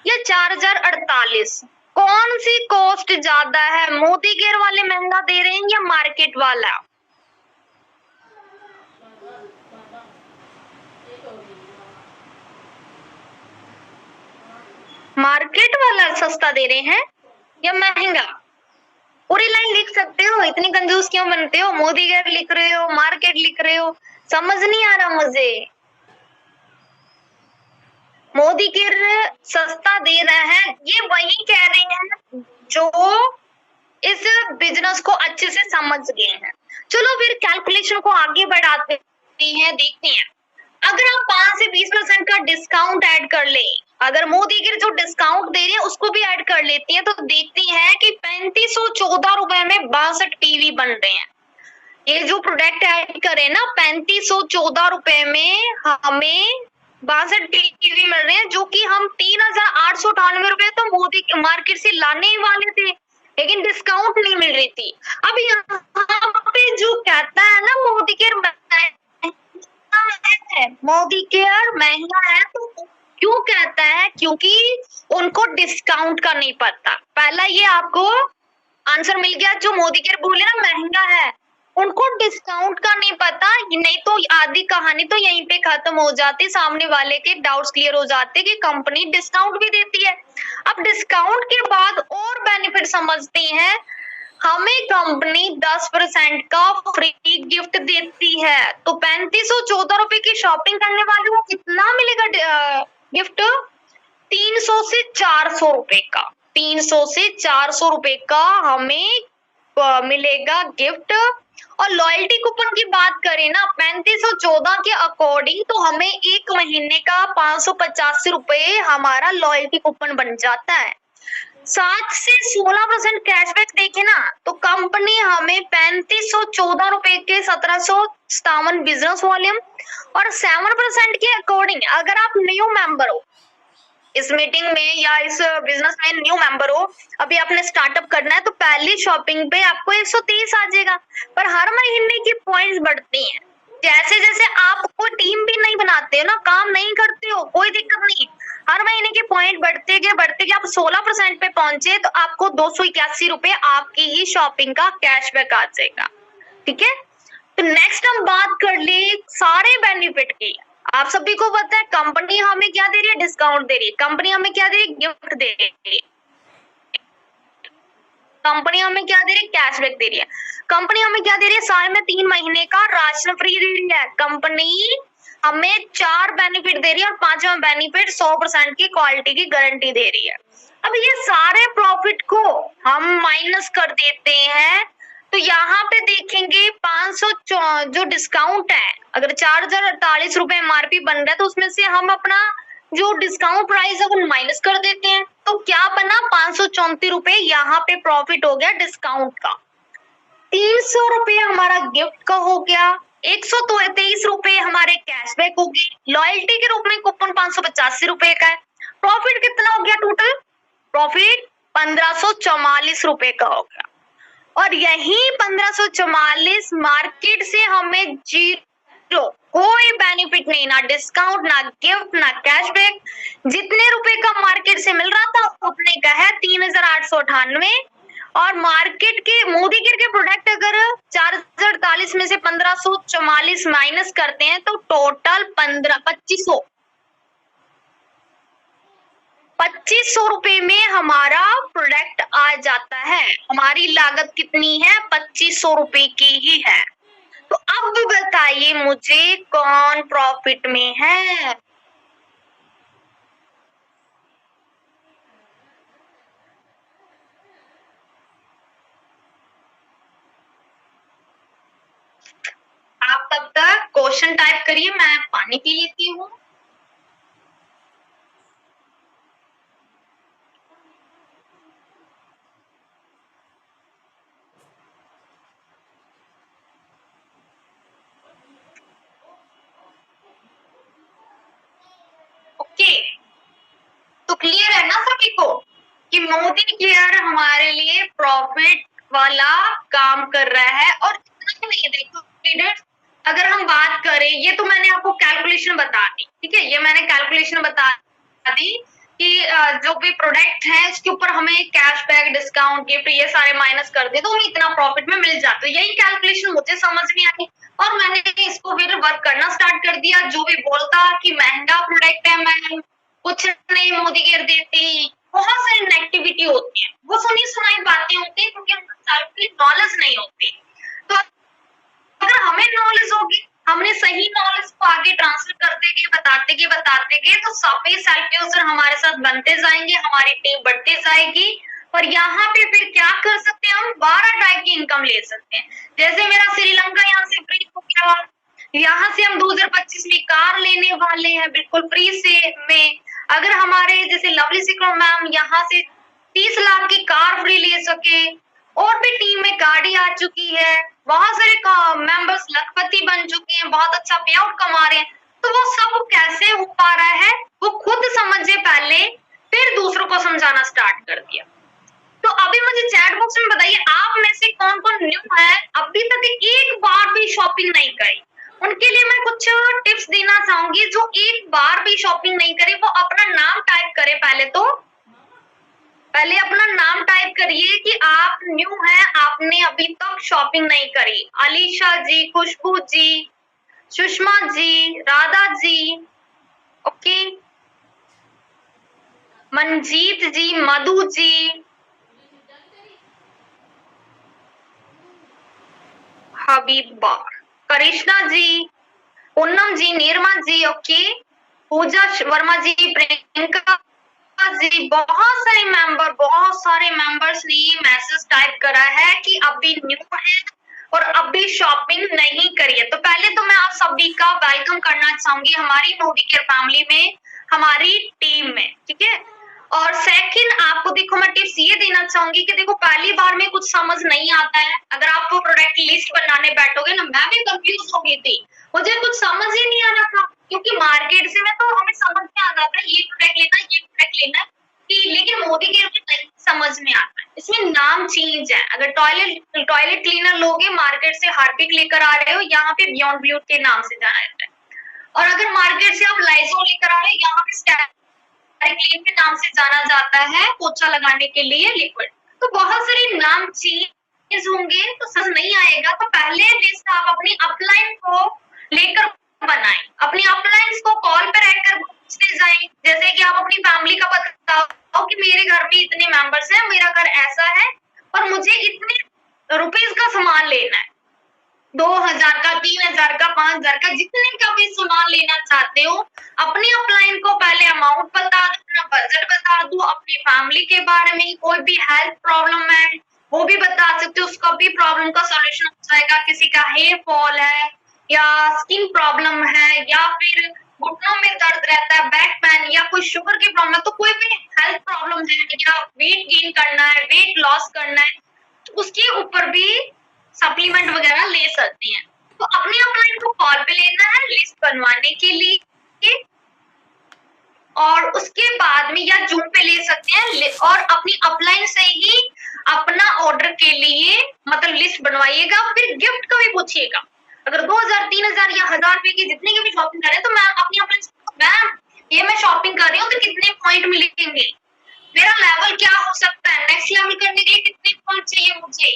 या 4048, कौन सी कॉस्ट ज्यादा है, मोदी केयर वाले महंगा दे रहे हैं या मार्केट वाला? मार्केट वाला सस्ता दे रहे हैं या महंगा? पूरी लाइन लिख सकते हो, इतनी कंजूस क्यों बनते हो? मोदी केयर लिख रहे हो, मार्केट लिख रहे हो, समझ नहीं आ रहा मुझे। मोदी केयर सस्ता दे रहा है, ये वही कह रहे हैं जो इस बिजनेस को अच्छे से समझ गए हैं। चलो फिर कैलकुलेशन को आगे बढ़ाते हैं, देखते हैं। अगर आप 5 से 20% का डिस्काउंट ऐड कर ले, अगर मोदी के जो डिस्काउंट दे रही है उसको भी ऐड कर लेती है, तो देखते हैं कि 3514 रुपए में 62 टीवी बन रहे हैं। ये जो प्रोडक्ट ऐड करे ना 3514 रुपए में हमें 62 टीवी मिल रहे हैं, जो कि हम 3898 रुपए तो मोदी मार्केट से लाने ही वाले थे, लेकिन डिस्काउंट नहीं मिल रही थी। अब यहाँ पे जो कहता है ना मोदी केयर महंगा है, तो क्यों कहता है? क्योंकि उनको डिस्काउंट का नहीं पता। पहला ये आपको आंसर मिल गया, जो मोदी केयर बोले ना महंगा है, उनको डिस्काउंट का नहीं पता, नहीं तो आधी कहानी तो यहीं पे खत्म हो जाती, सामने वाले के डाउट्स क्लियर हो जाते कि कंपनी डिस्काउंट भी देती है। अब डिस्काउंट के बाद और बेनिफिट समझते हैं, हमें कंपनी 10% का फ्री गिफ्ट देती है। तो 3514 रुपए की शॉपिंग करने वाले को कितना मिलेगा गिफ्ट? 300 से 400 रुपए का, 300 से 400 रुपए का हमें मिलेगा गिफ्ट। और लॉयल्टी कूपन की बात करें ना 3514 के अकॉर्डिंग, तो हमें एक महीने का 585 रुपए हमारा लॉयल्टी कूपन बन जाता है। 7 से 16% कैशबैक देखे ना, तो कंपनी हमें 3514 रुपए के 1757 बिजनेस वॉल्यूम और 7% के अकॉर्डिंग, अगर आप न्यू मेंबर हो इस मीटिंग में या इस बिजनेस में, न्यू मेंबर हो, अभी आपने स्टार्टअप करना है, तो पहली शॉपिंग पे आपको 130 आ जाएगा। पर हर महीने की पॉइंट्स बढ़ती हैं, जैसे जैसे आप कोई टीम भी नहीं बनाते हो ना, काम नहीं करते हो, कोई दिक्कत नहीं, हर महीने के पॉइंट बढ़ते गए आप 16% पे पहुंचे, तो आपको 281 रुपए आपकी ही शॉपिंग का कैशबैक आ जाएगा। ठीक है, तो नेक्स्ट हम बात कर ले सारे बेनिफिट की। आप सभी को पता है कंपनी हमें क्या दे रही है? डिस्काउंट दे रही है। कंपनी हमें क्या दे रही है? गिफ्ट दे रही है। कंपनी हमें क्या दे रही है? कैशबैक दे रही है। कंपनी हमें क्या दे रही है? साल में 3 महीने का राशन फ्री दे रही है। कंपनी हमें 4 बेनिफिट दे रही है और 5वां बेनिफिट 100% की क्वालिटी की गारंटी दे रही है। अब ये सारे प्रॉफिट को हम माइनस कर देते हैं, तो यहाँ पे देखेंगे 500 जो डिस्काउंट है, अगर 4048 रुपए एमआरपी बन रहा है, तो उसमें से हम अपना जो डिस्काउंट प्राइस है वो माइनस कर देते हैं, तो क्या बना? 534 रुपए यहाँ पे प्रॉफिट हो गया डिस्काउंट का। 300 रुपए हमारा गिफ्ट का हो गया, 123 रुपए हमारे कैशबैक हो गए, लॉयल्टी के रूप में कूपन 585 रुपए का है। प्रॉफिट कितना हो गया टोटल? प्रॉफिट 1544 रुपए का हो गया। और यही 1544 मार्केट से हमें जीरो, कोई बेनिफिट नहीं, ना डिस्काउंट, ना गिफ्ट, ना कैशबैक, जितने रुपए का मार्केट से मिल रहा था उतने का है 3898। और मार्केट के मोदी केयर के प्रोडक्ट अगर 4048 में से 1544 माइनस करते हैं, तो टोटल 2500 रुपए में हमारा प्रोडक्ट आ जाता है। हमारी लागत कितनी है? 2500 रुपए की ही है। तो अब बताइए मुझे कौन प्रॉफिट में है? आप तब तक क्वेश्चन टाइप करिए, मैं पानी पी लेती हूँ। ओके, तो क्लियर है ना सभी को कि मोदी केयर हमारे लिए प्रॉफिट वाला काम कर रहा है। और इतना नहीं, देखो ट्रेडर्स, अगर हम बात करें, ये तो मैंने आपको कैलकुलेशन बता दी, ठीक है, ये मैंने कैलकुलेशन बता दी कि जो भी प्रोडक्ट है इसके ऊपर हमें कैशबैक, डिस्काउंट, गिफ्ट ये सारे माइनस कर दे तो हमें इतना प्रॉफिट में मिल जाता है। यही कैलकुलेशन मुझे समझ में आई और मैंने इसको फिर वर्क करना स्टार्ट कर दिया। जो भी बोलता कि महंगा प्रोडक्ट है, मैं कुछ नहीं मोदी केयर देती, बहुत सारी नेगेटिविटी होती है, वो सुनी सुनाई बातें होती है, क्योंकि उनको नॉलेज नहीं होती। तो अगर हमें नॉलेज होगी, हमने सही नॉलेज को आगे ट्रांसफर करते गए तो सभी सेल्फ यूजर हमारे साथ बनते जाएंगे, हमारी टीम बढ़ती जाएगी और यहाँ पे फिर क्या कर सकते हैं, हम 12 टाइप की इनकम ले सकते हैं। जैसे मेरा श्रीलंका यहाँ से फ्री हो गया, यहाँ से हम 2025 में कार लेने वाले हैं बिल्कुल फ्री से में। अगर हमारे जैसे लवली सिक्रो मैम यहाँ से 30 लाख की कार फ्री ले सके, और भी टीम में गाड़ी आ चुकी है, बहुत सारे मेंबर्स लखपति बन चुके हैं, बहुत अच्छा पे आउट कमा रहे हैं। तो वो सब कैसे हो पा रहा है, वो खुद समझे पहले, फिर दूसरों को समझाना स्टार्ट कर दिया। तो अभी मुझे चैट बॉक्स में बताइए, आप में से कौन कौन न्यू है, अभी तक एक बार भी शॉपिंग नहीं करी। उनके लिए मैं कुछ टिप्स देना चाहूंगी। जो एक बार भी शॉपिंग नहीं करे, वो अपना नाम टाइप करे। पहले अपना नाम टाइप करिए कि आप न्यू हैं, आपने अभी तक शॉपिंग नहीं करी। अलीशा जी, खुशबू जी, सुषमा जी, राधा जी, ओके, मनजीत जी, मधु जी, हबीबा, करिश्मा जी, पूनम जी, नीरमा जी, ओके, पूजा वर्मा जी, प्रियंका जी, बहुत सारे मेंबर्स ने मैसेज टाइप करा है कि अभी न्यू है और अभी शॉपिंग नहीं करी है। तो पहले तो मैं आप सभी का वेलकम करना चाहूंगी हमारी मोदी केयर फैमिली में, हमारी टीम में, ठीक है। और सेकंड, आपको देखो मैं टिप्स ये देना चाहूंगी कि देखो पहली बार में कुछ समझ नहीं आता है। अगर आपको प्रोडक्ट लिस्ट बनाने बैठोगे ना, मैं भी कंफ्यूज हो गई थी, मुझे कुछ समझ ही नहीं आ रहा था, क्योंकि मार्केट से में तो हमें समझ में आ जाता है ये प्रोडक्ट लेना है, ये प्रोडक्ट लेना है, कि लेकिन मोदी केयर में नहीं समझ में आता है। इसमें नाम चेंज है। अगर टॉयलेट क्लीनर लोगे मार्केट से हार्पिक लेकर आ रहे हो, यहाँ पे बियॉन्ड ब्लू के नाम से जाना जाता है। और अगर मार्केट से आप लाइजोल लेकर आ रहे हो, यहाँ पे क्लीन के नाम से जाना जाता है पोछा लगाने के लिए लिक्विड। तो बहुत सारे नाम चेंज होंगे तो समझ नहीं आएगा। तो पहले लिस्ट आप अपनी अपलाइन को लेकर बनाएं, अपनी अपलाइंस को कॉल पे रहकर पूछते जाएं। जैसे कि आप अपनी फैमिली का बताओ कि मेरे घर में इतने मेंबर्स हैं, मेरा घर ऐसा है और मुझे इतने रुपीस का सामान लेना है, 2000 का, 3000 का, 5000 का, जितने का भी सामान लेना चाहते हो, अपनी अपलाइन को पहले अमाउंट बता दो, अपना बजट बता दो, अपनी फैमिली के बारे में कोई भी हेल्थ प्रॉब्लम है वो भी बता सकते हो, उसका भी प्रॉब्लम का सॉल्यूशन हो जाएगा। किसी का हेयर फॉल है या स्किन प्रॉब्लम है या फिर घुटनों में दर्द रहता है, बैक पेन या कोई शुगर की प्रॉब्लम है, तो कोई भी हेल्थ प्रॉब्लम है या वेट गेन करना है, वेट लॉस करना है, तो उसके ऊपर भी सप्लीमेंट वगैरह ले सकते हैं। तो अपने अपलाइन को कॉल पे लेना है लिस्ट बनवाने के लिए, और उसके बाद में या जूम पे ले सकते हैं, और अपनी अपलाइन से ही अपना ऑर्डर के लिए मतलब लिस्ट बनवाइएगा। फिर गिफ्ट का भी पूछिएगा। अगर 2000, 3000 या 1000 रुपए की जितने की भी शॉपिंग करें, तो मैं अपनी अपलाइन मैम ये मैं शॉपिंग कर रही हूँ तो कितने पॉइंट मिलेंगे, मेरा लेवल क्या हो सकता है, नेक्स्ट लेवल करने के लिए कितने पॉइंट चाहिए मुझे,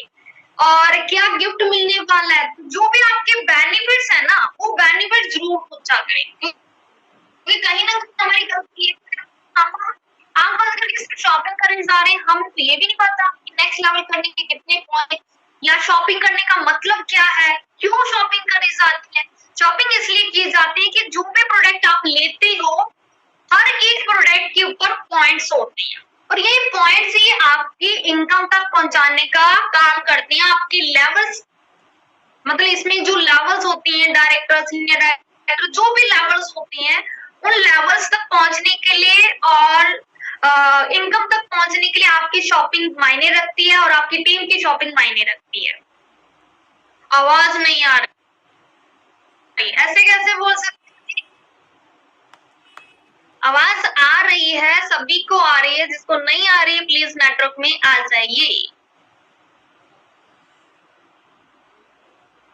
और क्या गिफ्ट मिलने वाला है। जो भी आपके बेनिफिट्स है ना, वो बेनिफिट जरूर पूछा करें, क्योंकि कहीं ना कहीं हमारी गलती है, हम बस करके शॉपिंग करने जा रहे हैं, हम तो ये भी नहीं पता कि नेक्स्ट लेवल करने के कितने पॉइंट, या शॉपिंग करने का मतलब क्या है, क्यों शॉपिंग करी जाती है। शॉपिंग इसलिए की जाती है कि जो भी प्रोडक्ट आप लेते हो, हर एक प्रोडक्ट के ऊपर पॉइंट्स होते हैं, और ये पॉइंट्स ही आपकी इनकम तक पहुंचाने का काम करते हैं। आपके लेवल्स, मतलब इसमें जो लेवल्स होती हैं, डायरेक्टर, सीनियर डायरेक्टर, जो भी लेवल्स होते हैं, उन लेवल्स तक पहुंचने के लिए और इनकम तक पहुंचने के लिए आपकी शॉपिंग मायने रखती है और आपकी टीम की शॉपिंग मायने रखती है। आवाज नहीं आ रही, ऐसे कैसे बोल सकते? आवाज आ रही है, सभी को आ रही है, जिसको नहीं आ रही है प्लीज नेटवर्क में आ जाइए।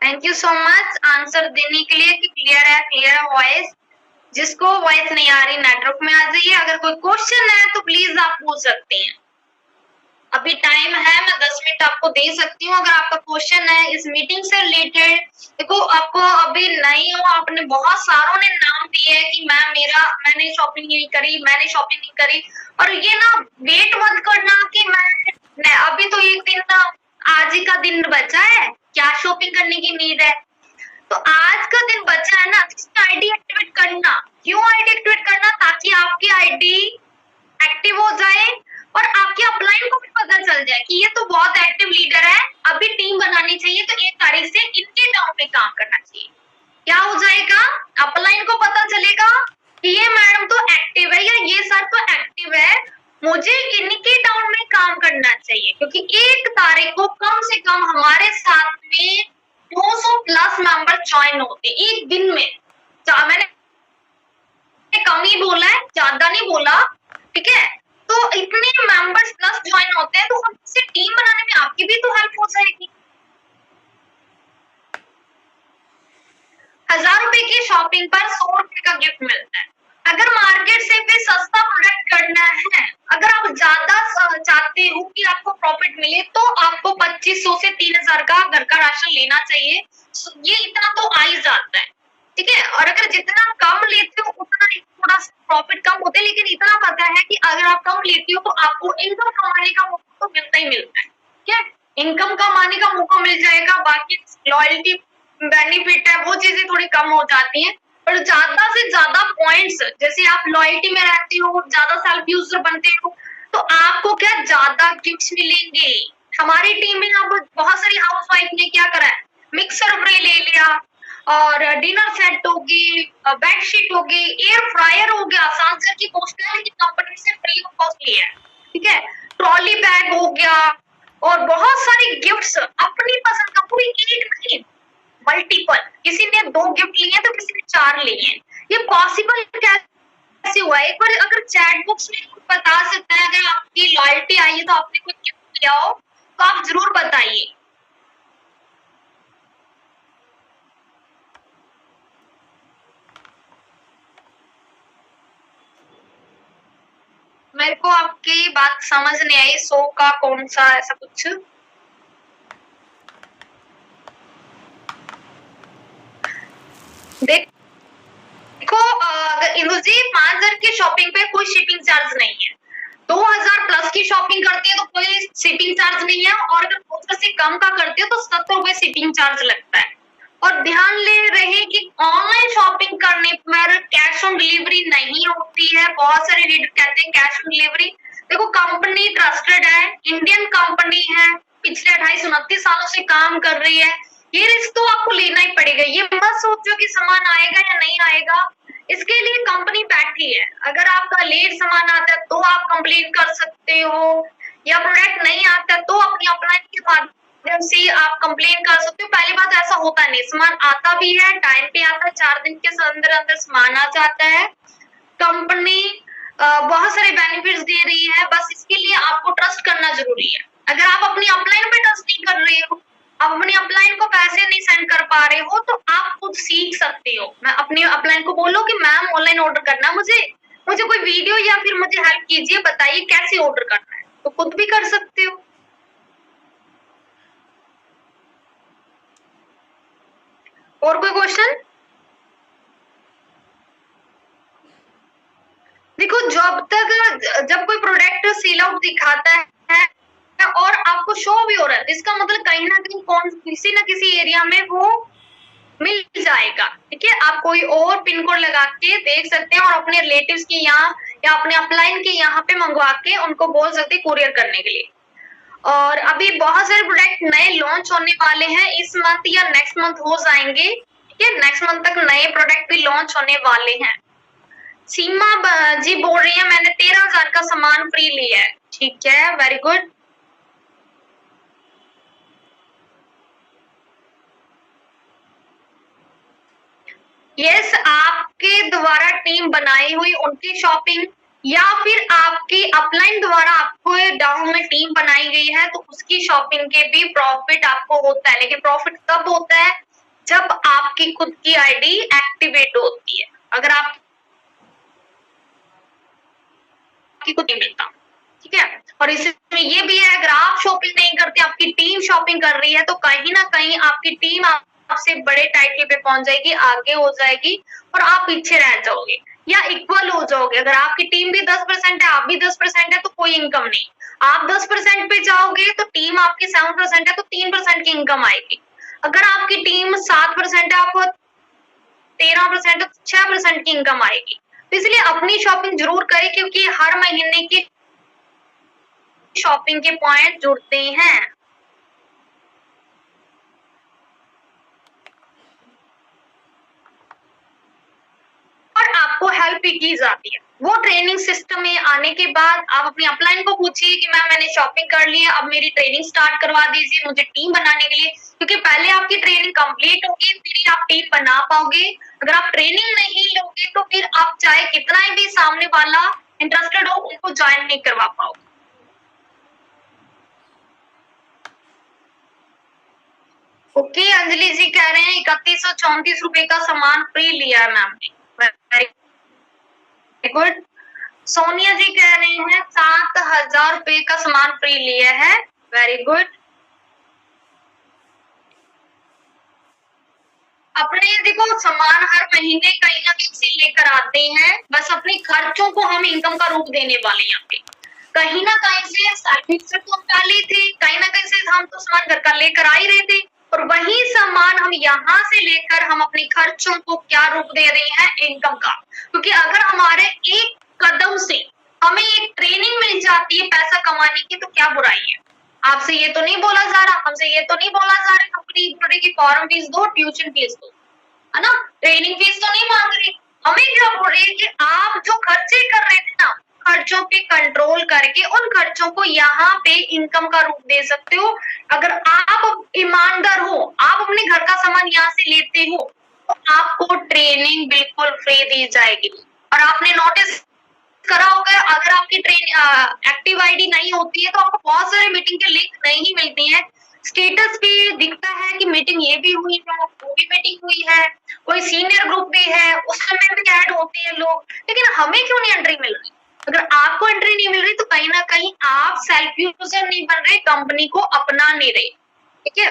Thank you so much answer देने के लिए कि क्लियर है वॉइस। जिसको वॉइस नहीं आ रही नेटवर्क में आ जाइए। अगर कोई क्वेश्चन है तो प्लीज आप पूछ सकते हैं, अभी टाइम है, मैं 10 मिनट आपको दे सकती हूँ। अगर आपका क्वेश्चन है इस मीटिंग से रिलेटेड, देखो आपको अभी नहीं हो, आपने बहुत सारों ने नाम दिए है कि मैंने शॉपिंग नहीं करी, मैंने शॉपिंग नहीं करी, और ये ना वेट मत करना कि मैं अभी तो एक दिन ना, आज ही का दिन बचा है, क्या शॉपिंग करने की नीड है। तो आज का दिन बचा है ना, आईडी एक्टिवेट करना। क्यों आईडी एक्टिवेट करना? ताकि आपकी आईडी एक्टिव हो जाए और आपके अपलाइन को भी पता चल जाए कि ये तो बहुत एक्टिव लीडर है, अभी टीम बनानी चाहिए, तो 1 तारीख से इनके डाउन पे काम करना चाहिए। क्या हो जाएगा, अपलाइन को पता चलेगा कि ये मैडम तो एक्टिव है या ये सर तो एक्टिव है, मुझे इनके डाउन में काम करना चाहिए, क्योंकि 1 तारीख को कम से कम हमारे साथ में 200 प्लस मेंबर ज्वाइन होते एक दिन में। मैंने कम ही बोला है, ज्यादा नहीं बोला, ठीक है। तो इतने मेंबर्स प्लस ज्वाइन होते हैं, तो हमसे टीम बनाने में आपकी भी तो हेल्प हो जाएगी। 1000 रुपए की शॉपिंग पर 100 रुपए का गिफ्ट मिलता है। अगर मार्केट से भी सस्ता प्रोडक्ट करना है, अगर आप ज्यादा चाहते हो कि आपको प्रॉफिट मिले, तो आपको 2500 से 3000 का घर का राशन लेना चाहिए। ये इतना तो आ ही जाता है, ठीक है। और अगर जितना कम लेते हो उतना थोड़ा प्रॉफिट कम होते है, लेकिन इतना पता है कि अगर आप कम लेती हो तो आपको इनकम कमाने का मौका तो मिलता ही मिलता है, ठीक है। इनकम कमाने का मौका मिल जाएगा, बाकी लॉयल्टी बेनिफिट है वो चीजें थोड़ी कम हो जाती हैं। पर ज्यादा से ज्यादा पॉइंट्स, जैसे आप लॉयल्टी में रहते हो, ज्यादा सेल्फ यूजर बनते हो, तो आपको क्या ज्यादा गिफ्ट्स मिलेंगे। हमारी टीम में अब बहुत सारी हाउसवाइफ ने क्या करा है, मिक्सर फ्री ले लिया, और डिनर सेट होगी, बेडशीट होगी, एयर फ्रायर हो गया, सैमसंग की पोस्टल की कंपनी से फ्री ऑफ कॉस्ट लिया है, ठीक है। ट्रॉली बैग हो गया, और बहुत सारे गिफ्ट्स अपनी पसंद का, कोई एक नहीं, मल्टीपल। किसी ने 2 गिफ्ट लिए तो किसी ने 4 लिए। ये पॉसिबल कैसे हुआ? एक बार अगर चैट बॉक्स में बता सकते हैं, अगर आपकी लॉयल्टी आई है तो आपने कोई गिफ्ट लिया हो तो आप जरूर बताइए। मेरे को आपकी बात समझ नहीं आई, 100 का कौन सा ऐसा कुछ। देखो अगर इंदु जी 5000 की शॉपिंग पे कोई शिपिंग चार्ज नहीं है, 2000 प्लस की शॉपिंग करती है तो कोई शिपिंग चार्ज नहीं है, और अगर 2000 से कम का करती है तो 70 रुपए शिपिंग चार्ज लगता है। और ध्यान ले रहे कि ऑनलाइन शॉपिंग करने पर कैश ऑन डिलीवरी नहीं होती है। बहुत सारे रीडर कहते हैं कैश ऑन डिलीवरी। देखो कंपनी ट्रस्टेड है, इंडियन कंपनी है, पिछले 28-29 सालों से काम कर रही है, ये रिस्क तो आपको लेना ही पड़ेगा। ये मत सोचो कि सामान आएगा या नहीं आएगा, इसके लिए कंपनी बैठी है। अगर आपका लेट सामान आता है तो आप कंप्लेन कर सकते हो, या प्रोडक्ट नहीं आता तो अपनी अपलाइन के माध्यम से आप कंप्लेन कर सकते हो। पहली बात ऐसा होता नहीं, सामान आता भी है, टाइम पे आता है, 4 दिन के अंदर अंदर सामान आ जाता है। कंपनी बहुत सारे बेनिफिट्स दे रही है, बस इसके लिए आपको ट्रस्ट करना जरूरी है। अगर आप अपनी अपलाइन पे ट्रस्ट नहीं कर रहे हो, आप अपनी अपलाइन को पैसे नहीं सेंड कर पा रहे हो, तो आप खुद सीख सकते हो। मैं अपनी अपलाइन को बोलो कि मैम ऑनलाइन ऑर्डर करना है, मुझे कोई वीडियो या फिर मुझे हेल्प कीजिए, बताइए कैसे ऑर्डर करना है, तो खुद भी कर सकते हो। और कोई क्वेश्चन? देखो जब कोई प्रोडक्ट सेल आउट दिखाता है और आपको शो भी हो रहा है, इसका मतलब कहीं ना कहीं किसी ना किसी एरिया में वो मिल जाएगा, ठीक है। आप कोई और पिन कोड लगा के देख सकते हैं और अपने रिलेटिव्स के यहाँ या अपने अपलाइन के यहाँ पे मंगवा के उनको बोल सकते हैं कुरियर करने के लिए। और अभी बहुत सारे प्रोडक्ट नए लॉन्च होने वाले हैं, इस मंथ या नेक्स्ट मंथ हो जाएंगे, ठीक है। नेक्स्ट मंथ तक नए प्रोडक्ट भी लॉन्च होने वाले हैं। सीमा जी बोल रही है मैंने 13,000 का सामान फ्री लिया है, ठीक है, वेरी गुड। यस, आपके द्वारा टीम बनाई हुई उनकी शॉपिंग या फिर आपकी अपलाइन द्वारा आपको डाउन में टीम बनाई गई है तो उसकी शॉपिंग के भी प्रॉफिट आपको होता है, लेकिन प्रॉफिट तब होता है जब आपकी खुद की आईडी एक्टिवेट होती है। अगर आपकी खुद नहीं मिलता, ठीक है। और इसमें ये भी है, अगर आप शॉपिंग नहीं करते, आपकी टीम शॉपिंग कर रही है, तो कहीं ना कहीं आपकी टीम आपसे बड़े टाइटल पे पहुंच जाएगी, आगे हो जाएगी, और आप पीछे रह जाओगे या इक्वल हो जाओगे। अगर आपकी टीम भी 10% है, आप भी 10% है, तो कोई इनकम नहीं। आप 10% पे जाओगे तो टीम आपकी 7% है, तो 3% की इनकम आएगी। अगर आपकी टीम 7% है, आपको 13%, तो 6% की इनकम आएगी। तो इसलिए अपनी शॉपिंग जरूर करें, क्योंकि हर महीने की शॉपिंग के पॉइंट जुड़ते हैं। और आपको हेल्प भी की जाती है। वो ट्रेनिंग सिस्टम में आने के बाद आप अपनी अपलाइन को पूछिए कि मैम मैंने शॉपिंग कर ली है, अब मेरी ट्रेनिंग स्टार्ट करवा दीजिए मुझे टीम बनाने के लिए, क्योंकि पहले आपकी ट्रेनिंग कंप्लीट होगी फिर आप टीम बना पाओगे। अगर आप ट्रेनिंग नहीं लोगे तो फिर आप चाहे कितना भी सामने वाला इंटरेस्टेड हो उनको ज्वाइन नहीं करवा पाओगे। ओके, अंजलि जी कह रहे हैं 3134 रुपए का सामान फ्री लिया है मैम ने, वेरी गुड। सोनिया जी कह रही हैं 7000 रुपए का सामान फ्री लिया है, वेरी गुड। अपने देखो सामान हर महीने कहीं ना कहीं से लेकर आते हैं, बस अपने खर्चों को हम इनकम का रूप देने वाले हैं यहाँ पे। कहीं ना कहीं से सर्विस से तो हम डाले थे, कहीं ना कहीं से हम तो सामान घर का लेकर आ ही रहे थे, और वही सामान हम यहाँ से लेकर हम अपने खर्चों को क्या रूप दे रहे हैं, इनकम का। क्योंकि अगर हमारे एक कदम से हमें एक ट्रेनिंग मिल जाती है पैसा कमाने की तो क्या बुराई है। आपसे ये तो नहीं बोला जा रहा, हमसे ये तो नहीं बोला जा रहा कंपनी बोल रही कि फॉर्म फीस दो, ट्यूशन फीस दो, है ना, ट्रेनिंग फीस तो नहीं मांग रही। हमें क्या बोल रही है कि आप जो खर्चे कर रहे थे ना, खर्चों पे कंट्रोल करके उन खर्चों को यहाँ पे इनकम का रूप दे सकते हो। अगर आप ईमानदार हो, आप अपने घर का सामान यहाँ से लेते हो तो आपको ट्रेनिंग बिल्कुल फ्री दी जाएगी। और आपने नोटिस करा होगा अगर आपकी एक्टिव आईडी नहीं होती है तो आपको बहुत सारे मीटिंग के लिंक नहीं मिलती हैं। स्टेटस पे दिखता है कि मीटिंग ये भी हुई है, वो भी मीटिंग हुई है, कोई सीनियर ग्रुप भी है, उसमें भी ऐड होते हैं लोग, लेकिन हमें क्यों नहीं एंट्री मिल रही। अगर आपको एंट्री नहीं मिल रही तो कहीं ना कहीं आप सेल्फ यूजर नहीं बन रहे, कंपनी को अपना नहीं रहे, ठीक है।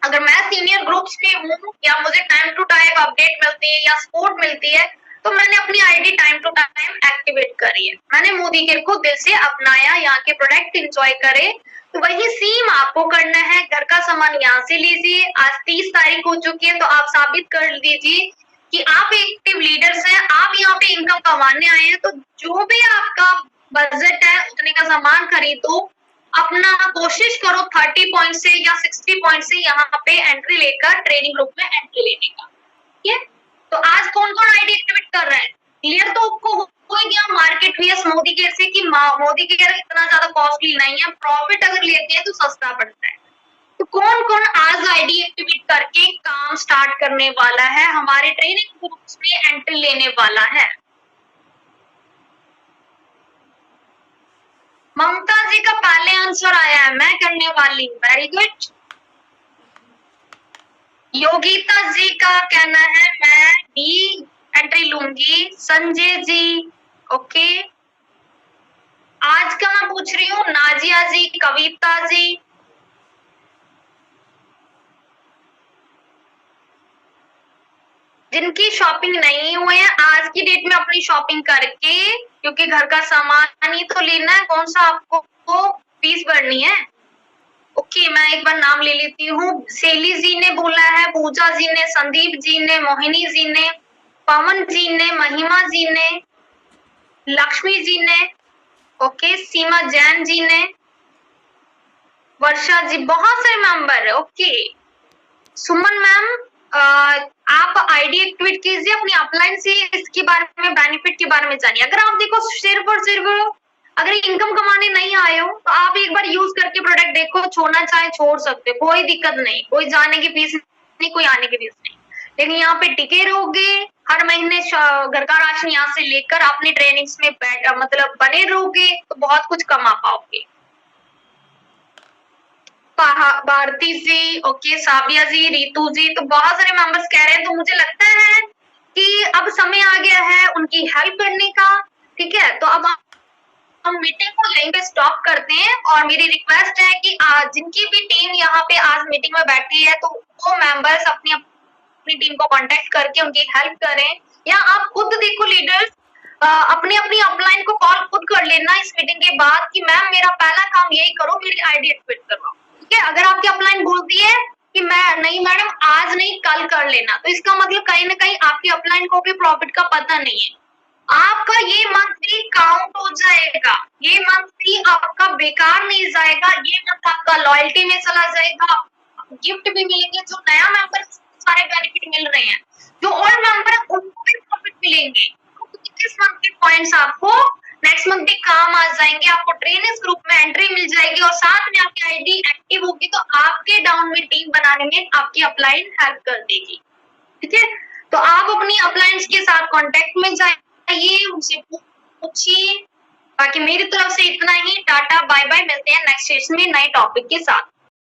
अगर मैं सीनियर ग्रुप्स में हूँ या मुझे टाइम टू टाइम अपडेट मिलती है या सपोर्ट मिलती है तो मैंने अपनी ID time to time activate करी है, मैंने मोदी केयर को दिल से अपनाया, यहाँ के प्रोडक्ट एंजॉय करे। तो वही सेम आपको करना है, घर का सामान यहाँ से लीजिए। आज 30 तारीख हो चुकी है तो आप साबित कर दीजिए कि आप एक्टिव लीडर्स हैं, आप यहाँ पे इनकम कमाने आए हैं। तो जो भी आपका बजट है उतने का सामान खरीदो, अपना कोशिश करो 30 पॉइंट से या 60 पॉइंट से यहाँ पे एंट्री लेकर ट्रेनिंग ग्रुप में एंट्री लेने का, ठीक है। तो आज कौन कौन आईडी एक्टिवेट कर रहा है, क्लियर तो आपको हो गया मार्केट वीएस मोदी केयर से कि मोदी केयर इतना ज्यादा कॉस्टली नहीं है, प्रॉफिट अगर लेते हैं तो सस्ता पड़ता है। तो कौन कौन आज आईडी एक्टिवेट करके काम स्टार्ट करने वाला है, हमारे ट्रेनिंग ग्रुप्स में एंट्री लेने वाला है। ममता जी का पहले आंसर आया है, मैं करने वाली, वेरी गुड। योगिता जी का कहना है मैं डी एंट्री लूंगी। संजय जी ओके। आज का मैं पूछ रही हूँ नाजिया जी, कविता जी, जिनकी शॉपिंग नहीं हुई है आज की डेट में अपनी शॉपिंग करके, क्योंकि घर का सामान ही तो लेना है, कौन सा आपको फीस भरनी है। ओके मैं एक बार नाम ले लेती हूँ। सेली जी ने बोला है, पूजा जी ने, संदीप जी ने, मोहिनी जी ने, पवन जी ने, महिमा जी ने, लक्ष्मी जी ने, ओके सीमा जैन जी ने, वर्षा जी, बहुत सारे मेंबर है। ओके सुमन मैम आप आईडी एक्टिवेट कीजिए अपनी अपलाइन से, इसके बारे में बेनिफिट के बारे में जानिए। अगर आप देखो सिर्फ और सिर्फ अगर इनकम कमाने नहीं आए हो तो आप एक बार यूज करके प्रोडक्ट देखो, छोड़ना चाहे छोड़ सकते हो, कोई दिक्कत नहीं, कोई जाने की फीस नहीं, कोई आने की फीस नहीं। लेकिन यहाँ पे टिके रहोगे, हर महीने घर का राशन यहाँ से लेकर अपनी ट्रेनिंग्स में मतलब बने रहोगे तो बहुत कुछ कमा पाओगे। भारती जी ओके, साबिया जी, रितु जी, तो बहुत सारे मेंबर्स कह रहे हैं, तो मुझे लगता है कि अब समय आ गया है उनकी हेल्प करने का, ठीक है। तो अब हम मीटिंग को यहीं पे स्टॉप करते हैं और मेरी रिक्वेस्ट है कि जिनकी भी टीम यहाँ पे आज मीटिंग में बैठी है तो वो मेंबर्स अपनी अपनी टीम को कांटेक्ट करके उनकी हेल्प करें, या आप खुद देखो लीडर्स अपनी अपनी अपलाइन को कॉल खुद कर लेना इस मीटिंग के बाद कि मैम मेरा पहला काम यही करो, मेरी आईडी एक्टिवेट करवाओ, ठीक है। अगर आपकी अपलाइन बोलती है कि मैं नहीं मैडम आज नहीं कल कर लेना, तो इसका मतलब कहीं ना कहीं आपकी अपलाइन को भी प्रॉफिट का पता नहीं है, आपका ये मंथ भी काउंट हो जाएगा, ये मंथ भी आपका बेकार नहीं जाएगा, ये मंथ आपका लॉयल्टी में चला जाएगा, गिफ्ट भी मिलेंगे, जो नया मेंबर सारे बेनिफिट मिल रहे हैं, जो ओल्ड मेंबर उनको भी प्रॉफिट मिलेंगे, इस मंथ के पॉइंट्स आपको नेक्स्ट मंथ भी काम आ जाएंगे, आपको ट्रेनर्स ग्रुप में एंट्री मिल जाएगी और साथ में आपकी आईडी एक्टिव होगी तो आपके डाउन में टीम बनाने में आपकी अपलाइन हेल्प कर देगी। ठीक है, तो आप अपनी अपलाइंस के साथ कांटेक्ट में जाइए, उनसे पूछिए। बाकी मेरी तरफ से इतना ही, टाटा बाय बाय, मिलते हैं नेक्स्ट सेशन में नए टॉपिक के साथ।